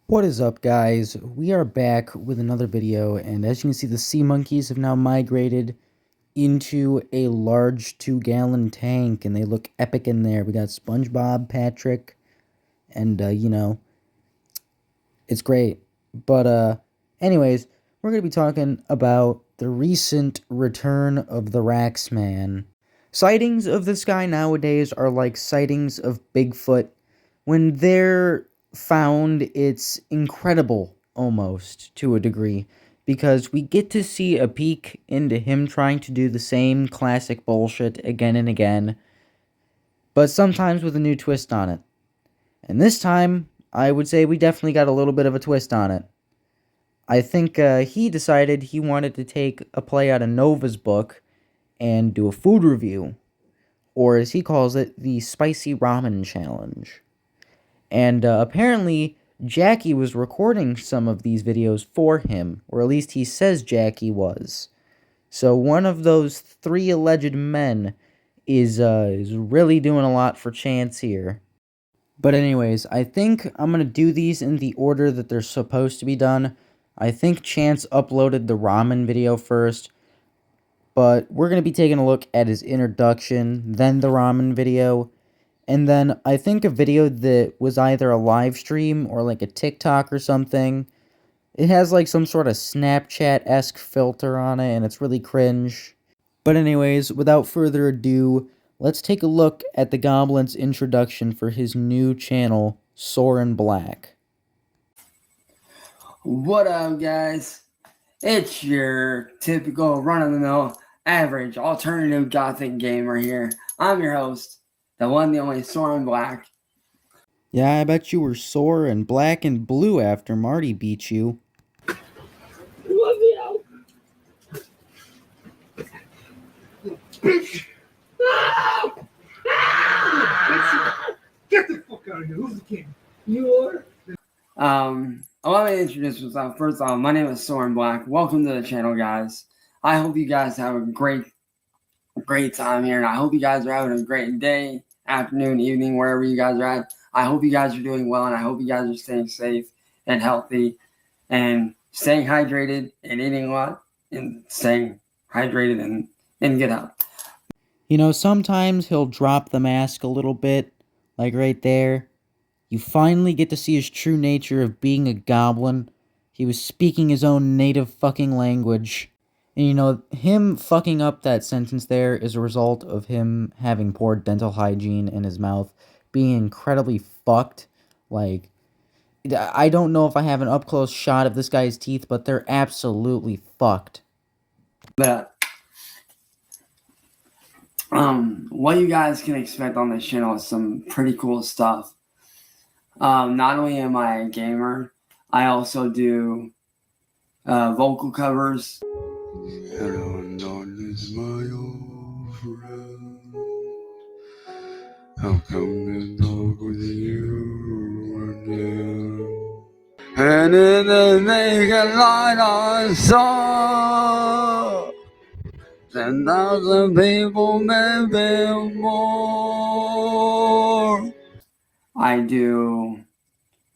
What is up, guys? We are back with another video, and as you can see, the sea monkeys have now migrated into a large 2-gallon tank, and they look epic in there. We got SpongeBob, Patrick, and, it's great. But, anyways, we're going to be talking about the recent return of the Rax Man. Sightings of this guy nowadays are like sightings of Bigfoot. When they're found, it's incredible almost to a degree because we get to see a peek into him trying to do the same classic bullshit again and again, but sometimes with a new twist on it. And this time, I would say we definitely got a little bit of a twist on it. I think he decided he wanted to take a play out of Nova's book and do a food review, or as he calls it, the Spicy Ramen Challenge. And apparently, Jackie was recording some of these videos for him, or at least he says Jackie was. So one of those three alleged men is really doing a lot for Chance here. But anyways, I think I'm going to do these in the order that they're supposed to be done. I think Chance uploaded the ramen video first, but we're going to be taking a look at his introduction, then the ramen video, and then I think a video that was either a live stream or like a TikTok or something. It has like some sort of Snapchat-esque filter on it, and it's really cringe. But anyways, without further ado, let's take a look at the Goblin's introduction for his new channel, Soarin' Black. What up, guys? It's your typical run-of-the-mill, average, alternative gothic gamer here. I'm your host, the one, the only Soarin' Black. Yeah, I bet you were sore and black and blue after Marty beat you. Get the fuck out of here. Who's the king? You are? Let me introduce myself. First off, my name is Soarin' Black. Welcome to the channel, guys. I hope you guys have a great time here, and I hope you guys are having a great day, afternoon, evening, wherever you guys are at. I hope you guys are doing well, and I hope you guys are staying safe and healthy and staying hydrated and eating a lot and staying hydrated and in good health. You know, sometimes he'll drop the mask a little bit, like right there. You finally get to see his true nature of being a goblin. He was speaking his own native fucking language. And you know, him fucking up that sentence there is a result of him having poor dental hygiene in his mouth, being incredibly fucked. Like, I don't know if I have an up-close shot of this guy's teeth, but they're absolutely fucked. But what you guys can expect on this channel is some pretty cool stuff. Not only am I a gamer, I also do vocal covers. Hello, darkness, my old friend. How come to talk with you again? And in the naked light I saw 10,000 people, maybe more. I do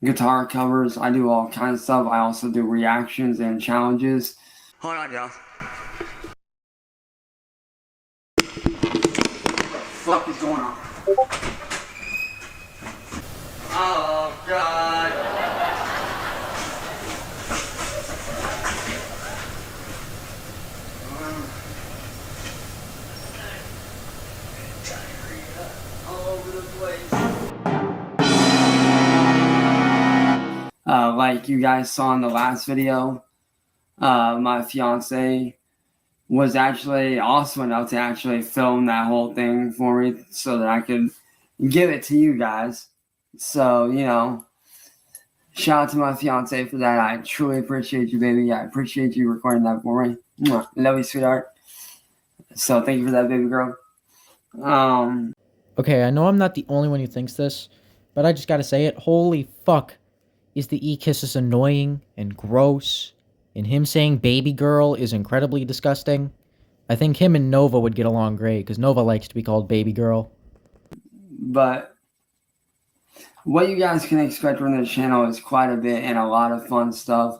guitar covers. I do all kinds of stuff. I also do reactions and challenges. Hold on, y'all. What the fuck is going on? Oh, God. All over the place. Like you guys saw in the last video, my fiance was actually awesome enough to actually film that whole thing for me so that I could give it to you guys. So, you know, shout out to my fiance for that. I truly appreciate you, baby. I appreciate you recording that for me. Mwah. Love you, sweetheart. So thank you for that, baby girl. Okay, I know I'm not the only one who thinks this, but I just gotta say it. Holy fuck, is the E-Kisses annoying and gross, and him saying baby girl is incredibly disgusting. I think him and Nova would get along great, because Nova likes to be called baby girl. But what you guys can expect from this channel is quite a bit and a lot of fun stuff.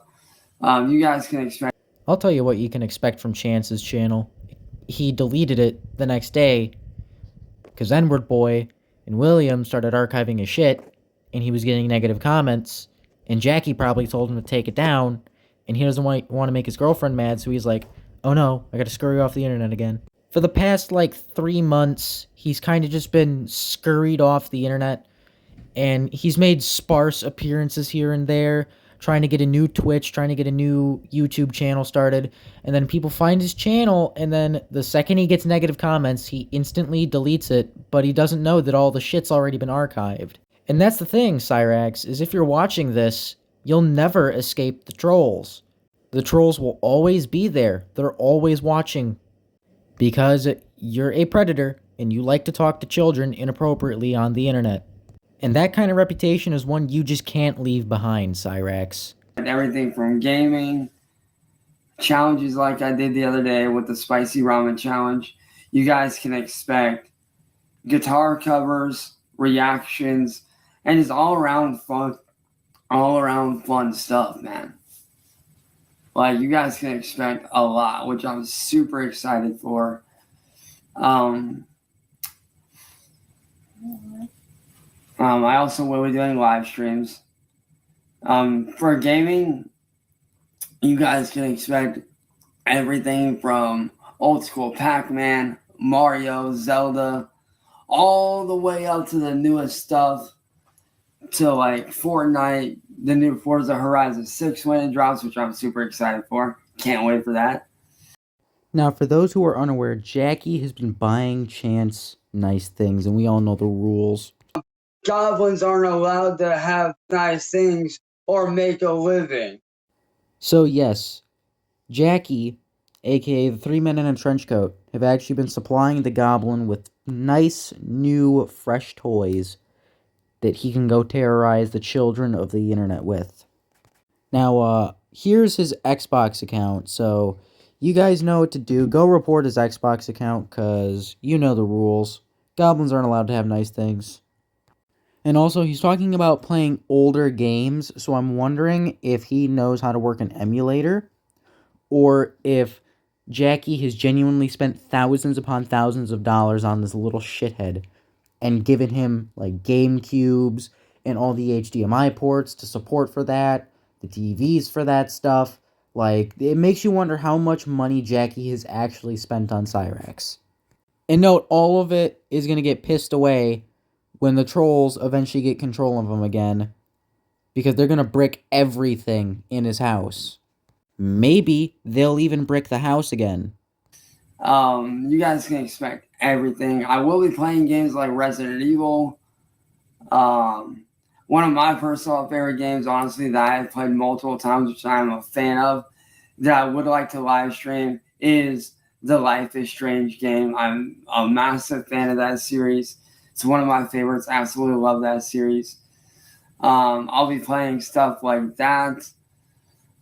You guys can expect. I'll tell you what you can expect from Chance's channel. He deleted it the next day because Boi and William started archiving his shit, and he was getting negative comments, and Jackie probably told him to take it down, and he doesn't want to make his girlfriend mad, so he's like, oh no, I gotta scurry off the internet again. For the past, 3 months, he's kind of just been scurried off the internet, and he's made sparse appearances here and there, trying to get a new Twitch, trying to get a new YouTube channel started, and then people find his channel, and then the second he gets negative comments, he instantly deletes it, but he doesn't know that all the shit's already been archived. And that's the thing, Cyraxx, is if you're watching this, you'll never escape the trolls. The trolls will always be there. They're always watching. Because you're a predator, and you like to talk to children inappropriately on the internet. And that kind of reputation is one you just can't leave behind, Cyraxx. Everything from gaming, challenges like I did the other day with the spicy ramen challenge. You guys can expect guitar covers, reactions, and it's all around fun stuff, man. Like, you guys can expect a lot, which I'm super excited for. I also will be doing live streams. For gaming, you guys can expect everything from old school Pac-Man, Mario, Zelda, all the way up to the newest stuff, to like Fortnite, the new Forza Horizon 6 when it drops, which I'm super excited for. Can't wait for that. Now, for those who are unaware, Jackie has been buying Chance nice things, and we all know the rules. Goblins aren't allowed to have nice things or make a living. So yes, Jackie, aka the 3 men in a trench coat, have actually been supplying the goblin with nice, new, fresh toys that he can go terrorize the children of the internet with. Now, here's his Xbox account, so you guys know what to do. Go report his Xbox account, because you know the rules. Goblins aren't allowed to have nice things. And also, he's talking about playing older games, so I'm wondering if he knows how to work an emulator, or if Jackie has genuinely spent thousands upon thousands of dollars on this little shithead, and given him, Game Cubes, and all the HDMI ports to support for that, the TVs for that stuff. It makes you wonder how much money Jackie has actually spent on Cyraxx. And note, all of it is going to get pissed away when the trolls eventually get control of him again, because they're going to brick everything in his house. Maybe they'll even brick the house again. You guys can expect everything. I will be playing games like Resident Evil. One of my personal favorite games, honestly, that I've played multiple times, which I'm a fan of, that I would like to live stream, is the Life is Strange game. I'm a massive fan of that series. It's one of my favorites. Absolutely love that series. I'll be playing stuff like that.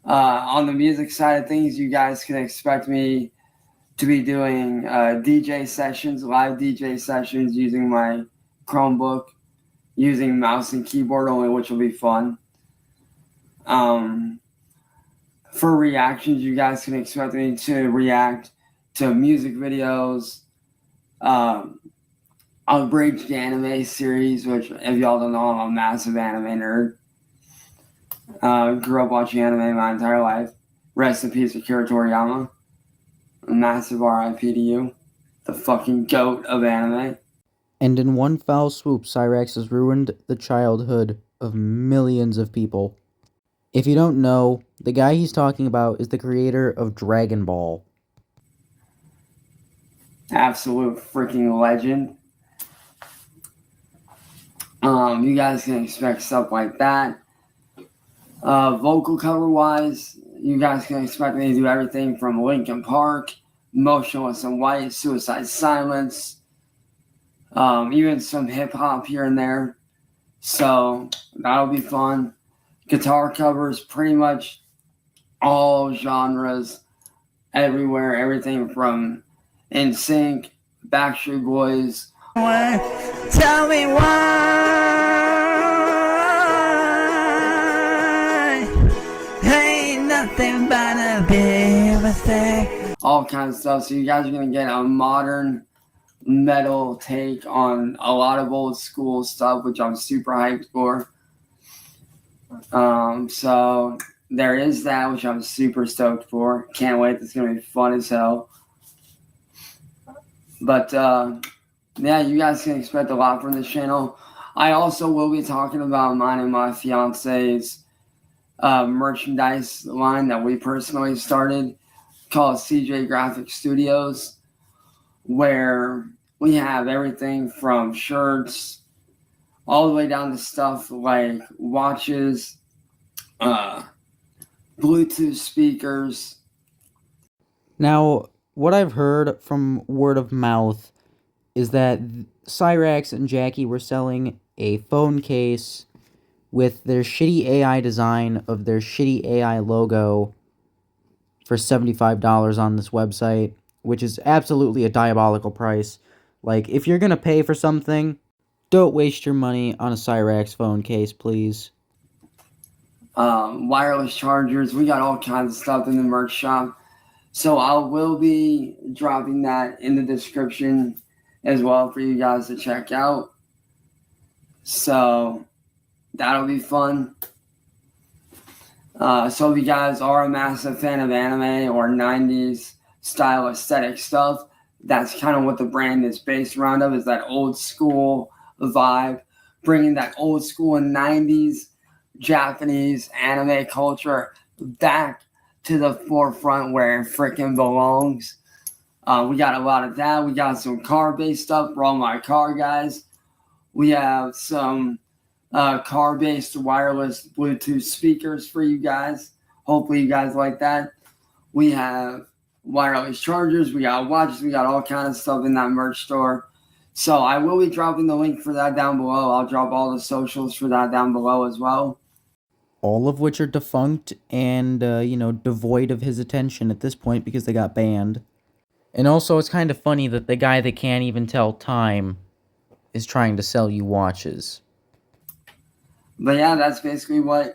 On the music side of things, you guys can expect me to be doing DJ sessions, live DJ sessions using my Chromebook, using mouse and keyboard only, which will be fun. For reactions, you guys can expect me to react to music videos, abridged anime series, which, if y'all don't know, I'm a massive anime nerd. Grew up watching anime my entire life. Rest in peace, Akira Toriyama. A massive RIP to you. The fucking GOAT of anime. And in one foul swoop, Cyraxx has ruined the childhood of millions of people. If you don't know, the guy he's talking about is the creator of Dragon Ball. Absolute freaking legend. You guys can expect stuff like that. Vocal cover wise, you guys can expect me to do everything from Linkin Park, Motionless in White, Suicide Silence, even some hip hop here and there. So that'll be fun. Guitar covers, pretty much all genres, everywhere, everything from NSYNC, Backstreet Boys. Tell me why. nothing but a big mistake. All kinds of stuff. So you guys are gonna get a modern metal take on a lot of old school stuff, which I'm super hyped for. So there is that, which I'm super stoked for. Can't wait. It's gonna be fun as hell. But yeah, you guys can expect a lot from this channel. I also will be talking about mine and my fiance's merchandise line that we personally started called CJ Graphic Studios, where we have everything from shirts all the way down to stuff like watches, Bluetooth speakers. Now, what I've heard from word of mouth is that Cyraxx and Jackie were selling a phone case with their shitty AI design of their shitty AI logo for $75 on this website, which is absolutely a diabolical price. Like, if you're gonna pay for something, don't waste your money on a Cyraxx phone case, please. Wireless chargers, we got all kinds of stuff in the merch shop. So I will be dropping that in the description as well for you guys to check out. So that'll be fun. So if you guys are a massive fan of anime or 90s style aesthetic stuff, that's kind of what the brand is based around of, is that old school vibe, bringing that old school 90s Japanese anime culture back to the forefront where it freaking belongs. We got a lot of that. We got some car-based stuff for all my car guys. We have some car-based wireless Bluetooth speakers for you guys. Hopefully you guys like that. We have wireless chargers. We got watches. We got all kinds of stuff in that merch store. So I will be dropping the link for that down below. I'll drop all the socials for that down below as well. All of which are defunct and, devoid of his attention at this point because they got banned. And also, it's kind of funny that the guy that can't even tell time is trying to sell you watches. But yeah, that's basically what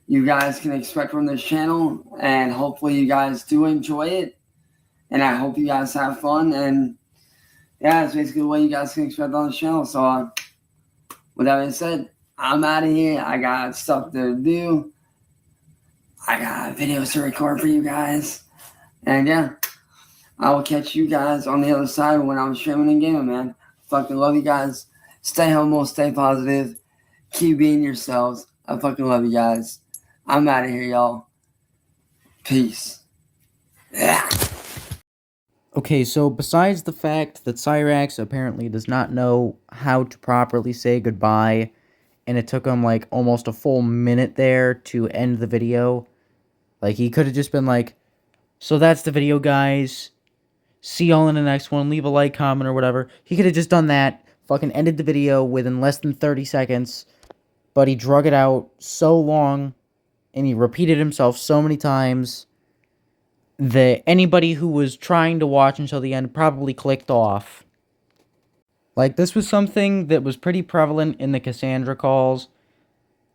you guys can expect from this channel. And hopefully you guys do enjoy it. And I hope you guys have fun. And yeah, that's basically what you guys can expect on the channel. So with that being said, I'm out of here. I got stuff to do. I got videos to record for you guys. And yeah, I will catch you guys on the other side when I'm streaming and gaming, man. Fucking love you guys. Stay humble, stay positive. Keep being yourselves. I fucking love you guys. I'm out of here, y'all. Peace. Yeah. Okay, so besides the fact that Cyraxx apparently does not know how to properly say goodbye, and it took him, like, almost a full minute there to end the video. Like, he could have just been like, so that's the video, guys. See y'all in the next one. Leave a like, comment, or whatever. He could have just done that, fucking ended the video within less than 30 seconds. But he drug it out so long, and he repeated himself so many times, that anybody who was trying to watch until the end probably clicked off. Like, this was something that was pretty prevalent in the Cassandra calls.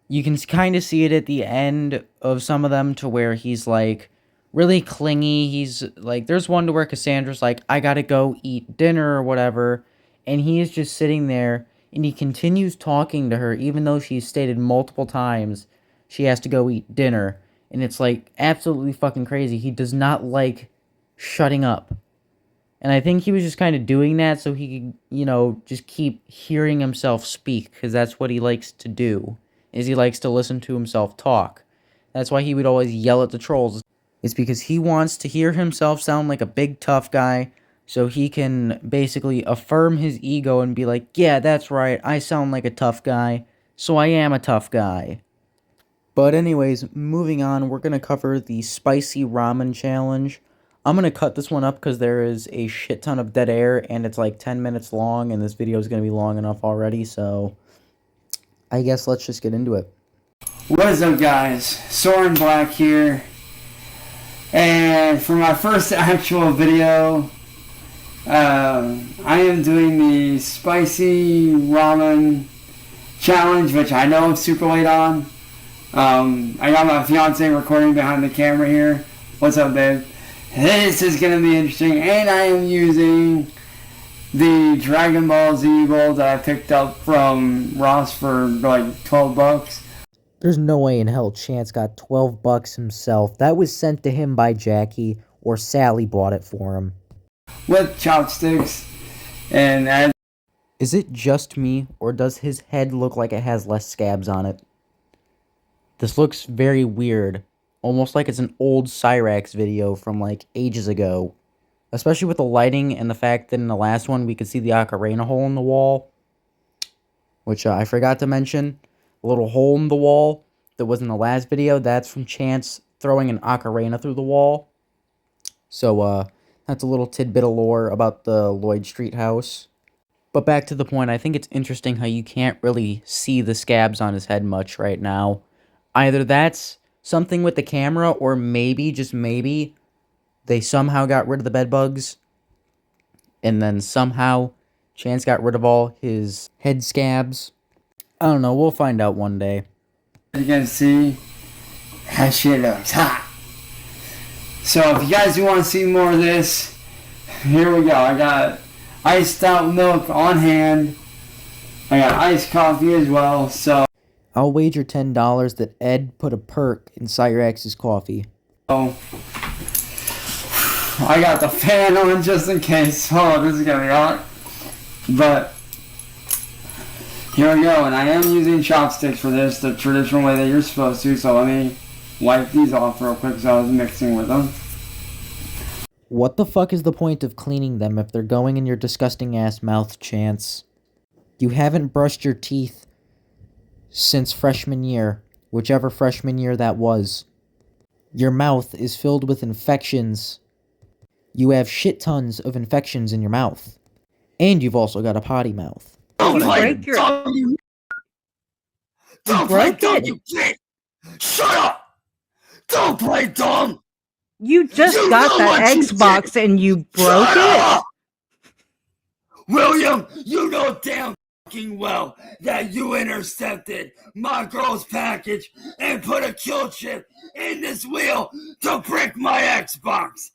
You can kind of see it at the end of some of them to where he's, like, really clingy. He's, like, there's one to where Cassandra's like, I gotta go eat dinner or whatever. And he is just sitting there, and he continues talking to her, even though she's stated multiple times she has to go eat dinner. And it's, like, absolutely fucking crazy. He does not like shutting up. And I think he was just kind of doing that so he could, just keep hearing himself speak, because that's what he likes to do, is he likes to listen to himself talk. That's why he would always yell at the trolls. It's because he wants to hear himself sound like a big tough guy, so he can basically affirm his ego and be like, yeah, that's right, I sound like a tough guy, so I am a tough guy. But anyways, moving on, we're going to cover the spicy ramen challenge. I'm going to cut this one up because there is a shit ton of dead air, and it's like 10 minutes long, and this video is going to be long enough already, so I guess let's just get into it. What is up, guys? Soren Black here. And for my first actual video, I am doing the spicy ramen challenge, which I know I'm super late on, I got my fiance recording behind the camera here. What's up, babe? This is gonna be interesting, and I am using the Dragon Ball Z bowl that I picked up from Ross for like $12. There's no way in hell Chance got $12 himself. That was sent to him by Jackie, or Sally bought it for him. With chopsticks, and as Is it just me, or does his head look like it has less scabs on it? This looks very weird. Almost like it's an old Cyraxx video from like ages ago. Especially with the lighting and the fact that in the last one we could see the ocarina hole in the wall. Which I forgot to mention. A little hole in the wall that was in the last video. That's from Chance throwing an ocarina through the wall. So that's a little tidbit of lore about the Lloyd Street house. But back to the point, I think it's interesting how you can't really see the scabs on his head much right now. Either that's something with the camera, or maybe, just maybe, they somehow got rid of the bed bugs. And then somehow Chance got rid of all his head scabs. I don't know, we'll find out one day. you can see, that shit looks hot. So if you guys do want to see more of this, here we go. I got iced out milk on hand. I got iced coffee as well. So I'll wager $10 that Ed put a perk in Cyraxx's coffee. I got the fan on just in case. Oh, this is gonna be hot. But here we go, and I am using chopsticks for this, the traditional way that you're supposed to. So let me wipe these off real quick because I was mixing with them. What the fuck is the point of cleaning them if they're going in your disgusting ass mouth, Chance? You haven't brushed your teeth since freshman year, whichever freshman year that was. Your mouth is filled with infections. You have shit tons of infections in your mouth. And you've also got a potty mouth. Don't break your... Don't play dumb, you kid! Shut up! Don't play dumb! You just got the Xbox and you broke it? William, you know damn fucking well that you intercepted my girl's package and put a kill chip in this wheel to break my Xbox.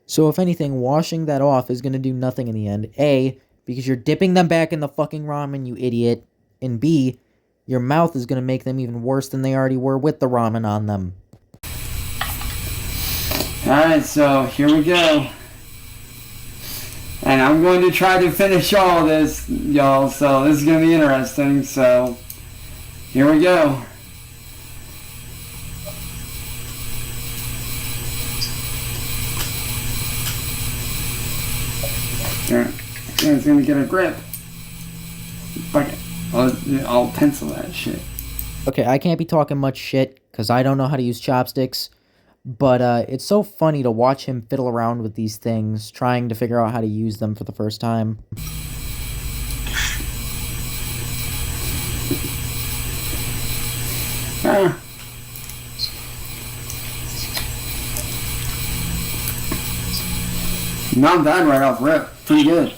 So if anything, washing that off is gonna do nothing in the end. A, because you're dipping them back in the fucking ramen, you idiot. And B, your mouth is gonna make them even worse than they already were with the ramen on them. Alright, so here we go. And I'm going to try to finish all this, y'all, so this is going to be interesting. So here we go. Alright, it's going to get a grip. Fuck it. I'll pencil that shit. Okay, I can't be talking much shit, because I don't know how to use chopsticks. But it's so funny to watch him fiddle around with these things, trying to figure out how to use them for the first time. Not bad right off rip. Pretty good.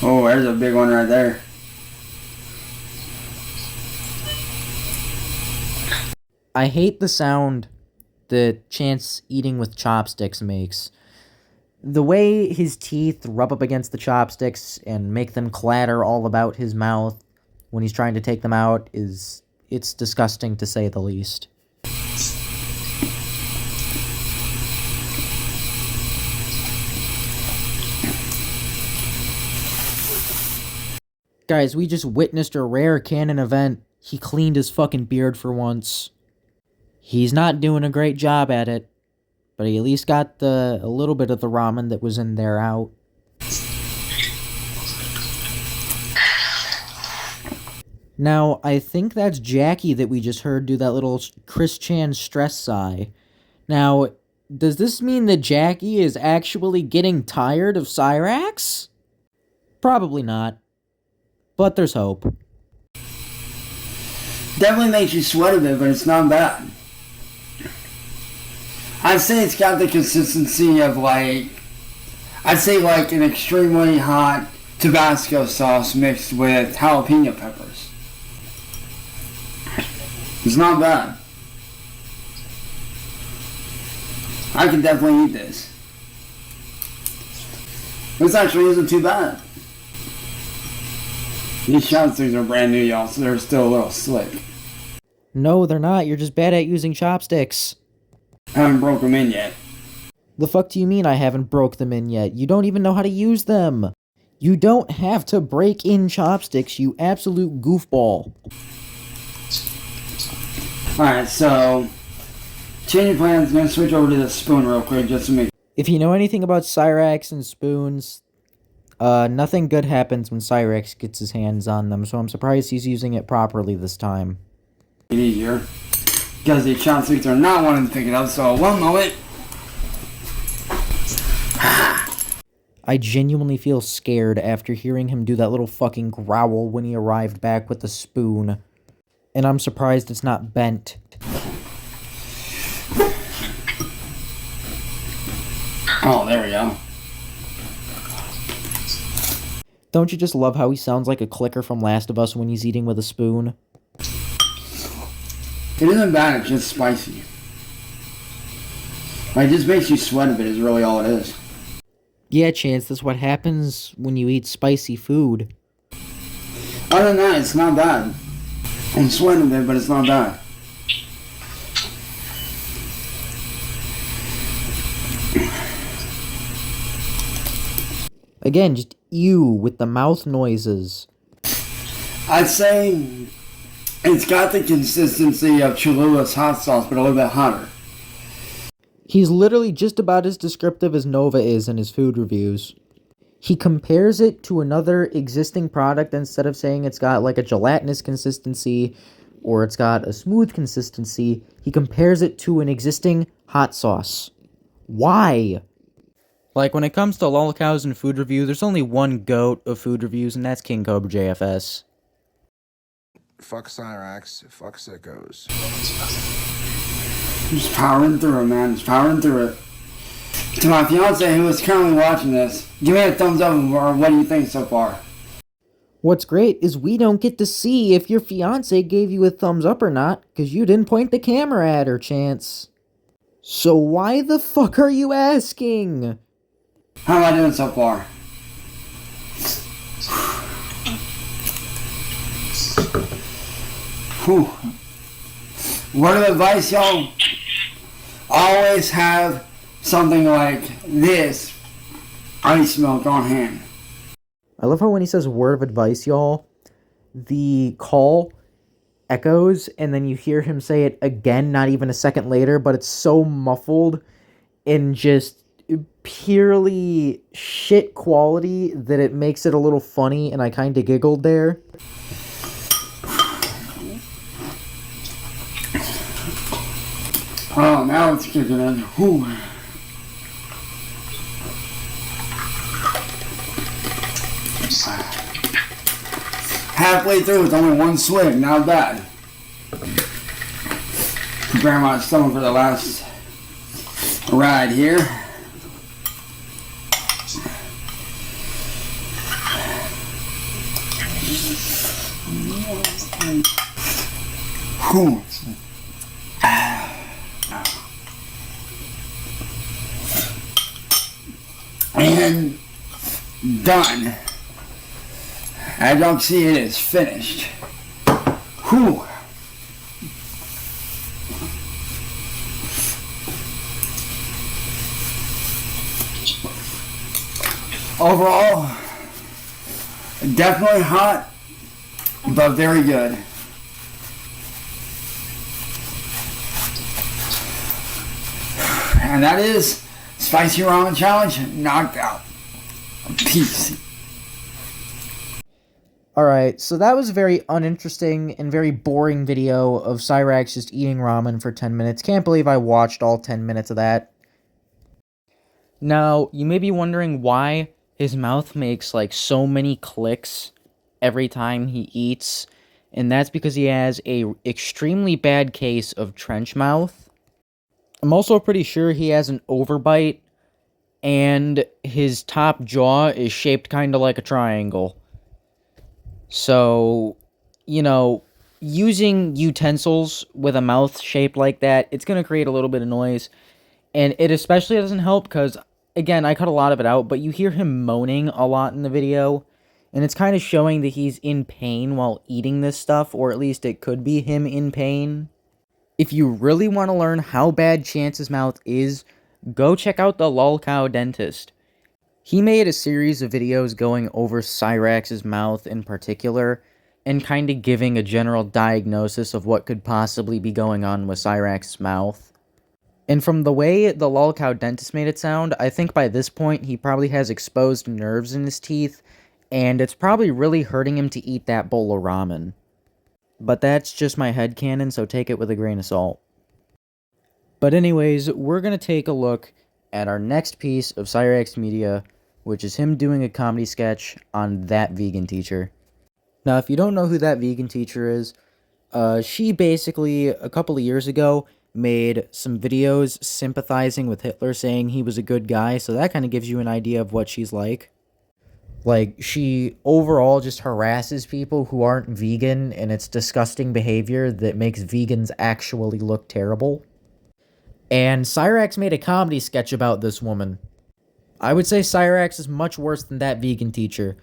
Oh, there's a big one right there. I hate the sound that Chance eating with chopsticks makes. The way his teeth rub up against the chopsticks and make them clatter all about his mouth when he's trying to take them out it's disgusting to say the least. Guys, we just witnessed a rare canon event. He cleaned his fucking beard for once. He's not doing a great job at it, but he at least got a little bit of the ramen that was in there out. Now, I think that's Jackie that we just heard do that little Chris Chan stress sigh. Now, does this mean that Jackie is actually getting tired of Cyraxx? Probably not, but there's hope. Definitely makes you sweat a bit, but it's not bad. I'd say it's got the consistency of I'd say like an extremely hot Tabasco sauce mixed with jalapeno peppers. It's not bad. I can definitely eat this. This actually isn't too bad. These chopsticks are brand new, y'all, so they're still a little slick. No, they're not. You're just bad at using chopsticks. I haven't broke them in yet. The fuck do you mean I haven't broke them in yet? You don't even know how to use them. You don't have to break in chopsticks, you absolute goofball. Alright, so changing plans, gonna switch over to the spoon real quick just to make. If you know anything about Cyraxx and spoons, nothing good happens when Cyraxx gets his hands on them, so I'm surprised he's using it properly this time. It easier. Because these chopsticks are not wanting to pick it up, so 1 moment. I genuinely feel scared after hearing him do that little fucking growl when he arrived back with the spoon. And I'm surprised it's not bent. Oh, there we go. Don't you just love how he sounds like a clicker from Last of Us when he's eating with a spoon? It isn't bad, it's just spicy. Like, it just makes you sweat a bit is really all it is. Yeah, Chance, that's what happens when you eat spicy food. Other than that, it's not bad. I'm sweating a bit, but it's not bad. Again, just ew with the mouth noises. I'd say it's got the consistency of Cholula's hot sauce, but a little bit hotter. He's literally just about as descriptive as Nova is in his food reviews. He compares it to another existing product instead of saying it's got like a gelatinous consistency or it's got a smooth consistency. He compares it to an existing hot sauce. Why? Like, when it comes to lolcows and food review, there's only one GOAT of food reviews, and that's King Cobra JFS. Fuck Cyraxx, fuck sickos. Just powering through it, man. Just powering through it. To my fiance who is currently watching this, give me a thumbs up or what do you think so far? What's great is we don't get to see if your fiance gave you a thumbs up or not, because you didn't point the camera at her, Chance. So why the fuck are you asking? How am I doing so far? Whew. Word of advice, y'all. Always have something like this ice milk on hand. I love how when he says word of advice, y'all, the call echoes and then you hear him say it again, not even a second later, but it's so muffled and just purely shit quality that it makes it a little funny, and I kind of giggled there. Oh, now it's kicking in. Whew. Halfway through with only one swig, not bad. Prepare my stomach for the last ride here. Whew. And done. I don't see it as finished. Whew. Overall, definitely hot, but very good. And that is Spicy Ramen Challenge knocked out. Peace. Alright, so that was a very uninteresting and very boring video of Cyraxx just eating ramen for 10 minutes. Can't believe I watched all 10 minutes of that. Now, you may be wondering why his mouth makes like so many clicks every time he eats, and that's because he has a extremely bad case of trench mouth. I'm also pretty sure he has an overbite, and his top jaw is shaped kind of like a triangle. So, you know, using utensils with a mouth shaped like that, it's going to create a little bit of noise. And it especially doesn't help because, again, I cut a lot of it out, but you hear him moaning a lot in the video. And it's kind of showing that he's in pain while eating this stuff, or at least it could be him in pain. If you really want to learn how bad Chance's mouth is, go check out the Lol Cow Dentist. He made a series of videos going over Cyraxx's mouth in particular, and kind of giving a general diagnosis of what could possibly be going on with Cyraxx's mouth. And from the way the Lol Cow Dentist made it sound, I think by this point he probably has exposed nerves in his teeth, and it's probably really hurting him to eat that bowl of ramen. But that's just my headcanon, so take it with a grain of salt. But anyways, we're going to take a look at our next piece of Cyraxx media, which is him doing a comedy sketch on That Vegan Teacher. Now, if you don't know who That Vegan Teacher is, she basically, a couple of years ago, made some videos sympathizing with Hitler, saying he was a good guy, so that kind of gives you an idea of what she's like. Like, she overall just harasses people who aren't vegan, and it's disgusting behavior that makes vegans actually look terrible. And Cyraxx made a comedy sketch about this woman. I would say Cyraxx is much worse than That Vegan Teacher.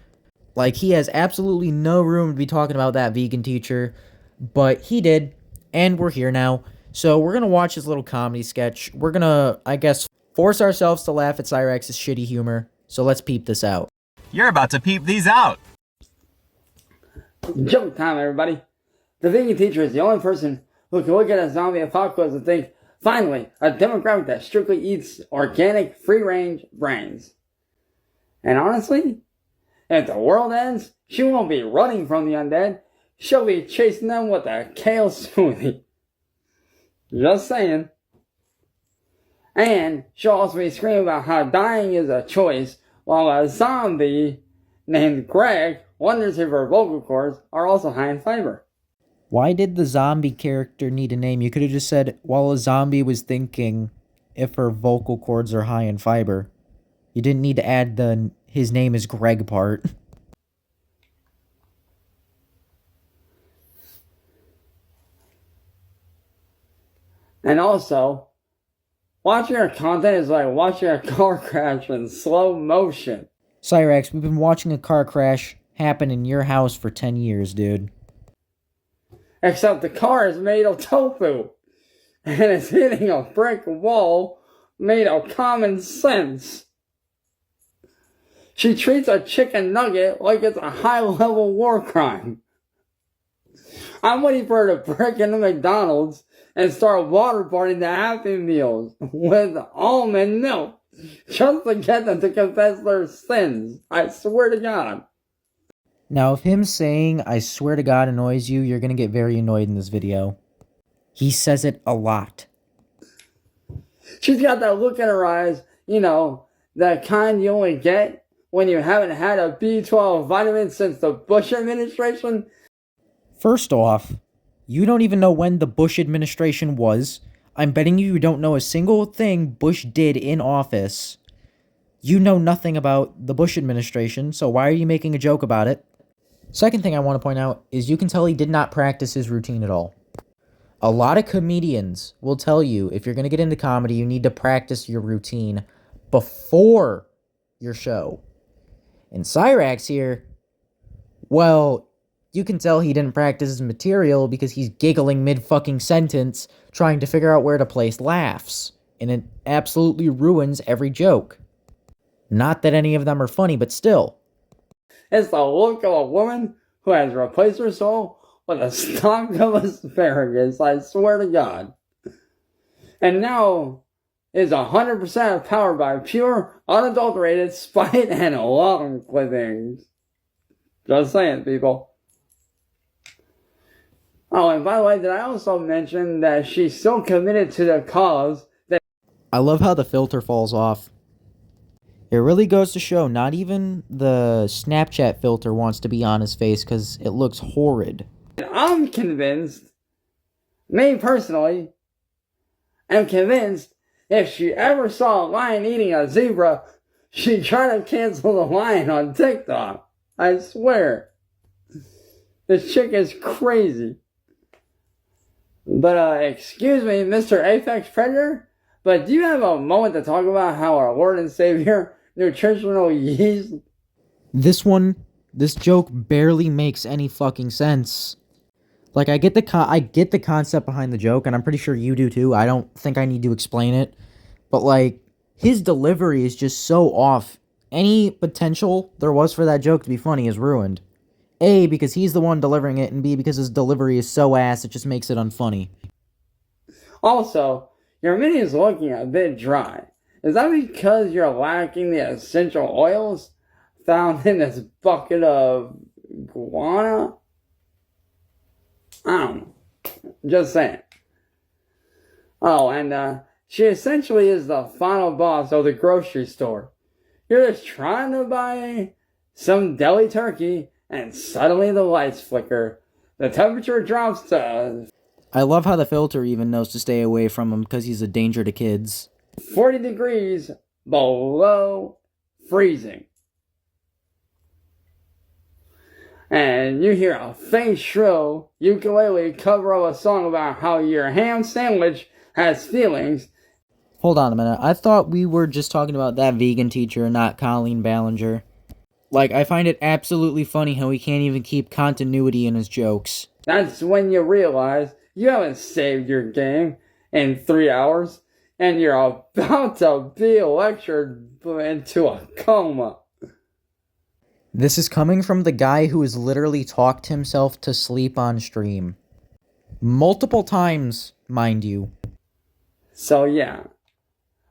Like, he has absolutely no room to be talking about That Vegan Teacher, but he did, and we're here now. So we're going to watch his little comedy sketch. We're going to, I guess, force ourselves to laugh at Cyraxx's shitty humor. So let's peep this out. You're about to peep these out. Joke time, everybody. The vegan teacher is the only person who can look at a zombie apocalypse and think, finally, a demographic that strictly eats organic, free-range brains. And honestly, if the world ends, she won't be running from the undead. She'll be chasing them with a kale smoothie. Just saying. And she'll also be screaming about how dying is a choice, while a zombie named Greg wonders if her vocal cords are also high in fiber. Why did the zombie character need a name? You could have just said, while a zombie was thinking if her vocal cords are high in fiber. You didn't need to add the his name is Greg part. And also, watching her content is like watching a car crash in slow motion. Cyraxx, we've been watching a car crash happen in your house for 10 years, dude. Except the car is made of tofu. And it's hitting a brick wall made of common sense. She treats a chicken nugget like it's a high-level war crime. I'm waiting for her to break into McDonald's and start waterboarding the Happy Meals with almond milk just to get them to confess their sins. I swear to God. Now, if him saying, I swear to God, annoys you, you're going to get very annoyed in this video. He says it a lot. She's got that look in her eyes, you know, that kind you only get when you haven't had a B12 vitamin since the Bush administration. First off, you don't even know when the Bush administration was. I'm betting you don't know a single thing Bush did in office. You know nothing about the Bush administration, so why are you making a joke about it? Second thing I want to point out is you can tell he did not practice his routine at all. A lot of comedians will tell you if you're going to get into comedy, you need to practice your routine before your show. And Cyraxx here, well, you can tell he didn't practice his material because he's giggling mid-fucking sentence trying to figure out where to place laughs. And it absolutely ruins every joke. Not that any of them are funny, but still. It's the look of a woman who has replaced her soul with a stalk of asparagus, I swear to God. And now is 100% powered by pure, unadulterated spite and long clippings. Just saying, people. Oh, and by the way, did I also mention that she's still committed to the cause that... I love how the filter falls off. It really goes to show not even the Snapchat filter wants to be on his face because it looks horrid. I'm convinced, me personally, am convinced if she ever saw a lion eating a zebra, she'd try to cancel the lion on TikTok. I swear. This chick is crazy. But, excuse me, Mr. Apex Predator, but do you have a moment to talk about how our Lord and Savior, nutritional yeast... This joke barely makes any fucking sense. Like, I get the concept behind the joke, and I'm pretty sure you do too. I don't think I need to explain it. But, like, his delivery is just so off. Any potential there was for that joke to be funny is ruined. A, because he's the one delivering it, and B, because his delivery is so ass, it just makes it unfunny. Also, your mini is looking a bit dry. Is that because you're lacking the essential oils found in this bucket of guana? I don't know. Just saying. Oh, and she essentially is the final boss of the grocery store. You're just trying to buy some deli turkey, and suddenly the lights flicker. The temperature drops to... I love how the filter even knows to stay away from him because he's a danger to kids. 40 degrees below freezing. And you hear a faint shrill ukulele cover of a song about how your ham sandwich has feelings. Hold on a minute. I thought we were just talking about that vegan teacher, not Colleen Ballinger. Like, I find it absolutely funny how he can't even keep continuity in his jokes. That's when you realize you haven't saved your game in 3 hours, and you're about to be lectured into a coma. This is coming from the guy who has literally talked himself to sleep on stream. Multiple times, mind you. So yeah,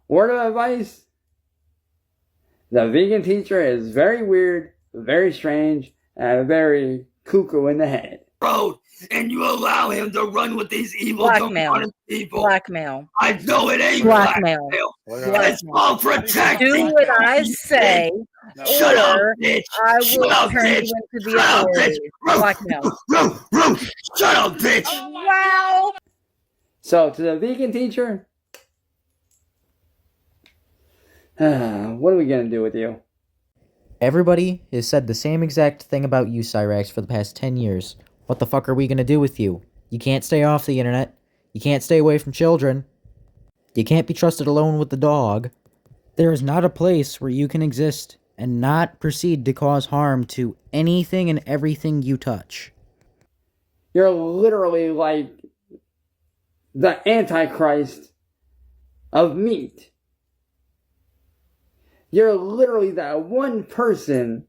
word of advice, the vegan teacher is very weird, very strange, and very cuckoo in the head. Road, and you allow him to run with these evil Blackmail. demonic people. Blackmail. I know it ain't Blackmail. blackmail. It's all protecting. Do what I say, Shut up, or bitch. I will Shut up, turn bitch. you into the Shut up, bitch. authorities. Blackmail. Shut up, bitch. Wow. So to the vegan teacher, what are we gonna do with you? Everybody has said the same exact thing about you, Cyraxx, for the past 10 years. What the fuck are we gonna do with you? You can't stay off the internet. You can't stay away from children. You can't be trusted alone with the dog. There is not a place where you can exist and not proceed to cause harm to anything and everything you touch. You're literally like the Antichrist of meat. You're literally that one person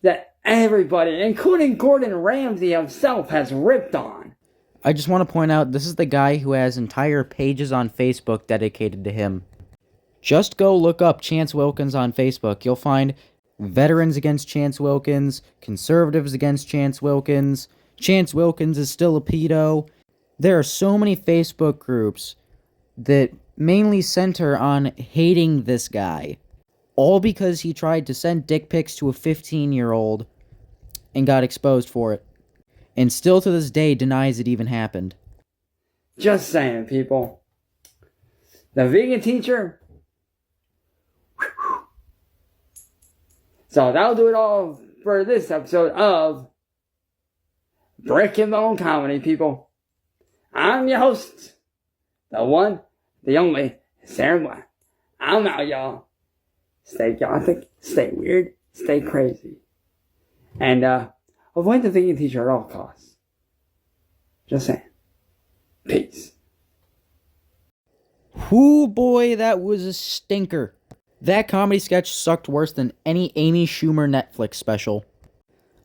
that everybody, including Gordon Ramsay himself, has ripped on. I just want to point out, this is the guy who has entire pages on Facebook dedicated to him. Just go look up Chance Wilkins on Facebook. You'll find Veterans Against Chance Wilkins, Conservatives Against Chance Wilkins is still a pedo. There are so many Facebook groups that mainly center on hating this guy. All because he tried to send dick pics to a 15-year-old and got exposed for it. And still to this day denies it even happened. Just saying, people. The vegan teacher. So that'll do it all for this episode of Brick and Bone Comedy, people. I'm your host, the one, the only, Sarah Black. I'm out, y'all. Stay gothic, stay weird, stay crazy. And avoid the vegan teacher at all costs. Just saying. Peace. Whoo boy, that was a stinker. That comedy sketch sucked worse than any Amy Schumer Netflix special.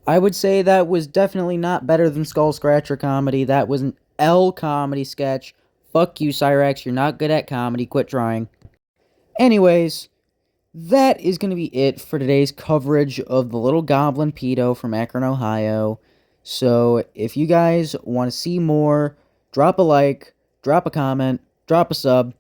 I would say that was definitely not better than Skull Scratcher comedy. That was an L comedy sketch. Fuck you, Cyraxx. You're not good at comedy. Quit trying. Anyways, that is going to be it for today's coverage of the little goblin pedo from Akron, Ohio. So, if you guys want to see more, drop a like, drop a comment, drop a sub,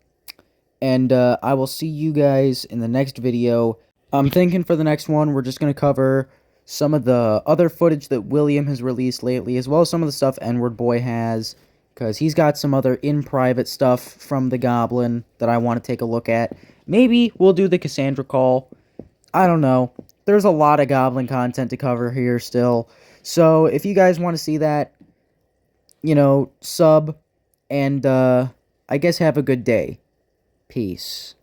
and I will see you guys in the next video. I'm thinking for the next one, we're just going to cover some of the other footage that William has released lately, as well as some of the stuff N-Word Boy has, because he's got some other in-private stuff from the Goblin that I want to take a look at. Maybe we'll do the Cassandra call. I don't know. There's a lot of Goblin content to cover here still. So if you guys want to see that, sub, and I guess have a good day. Peace.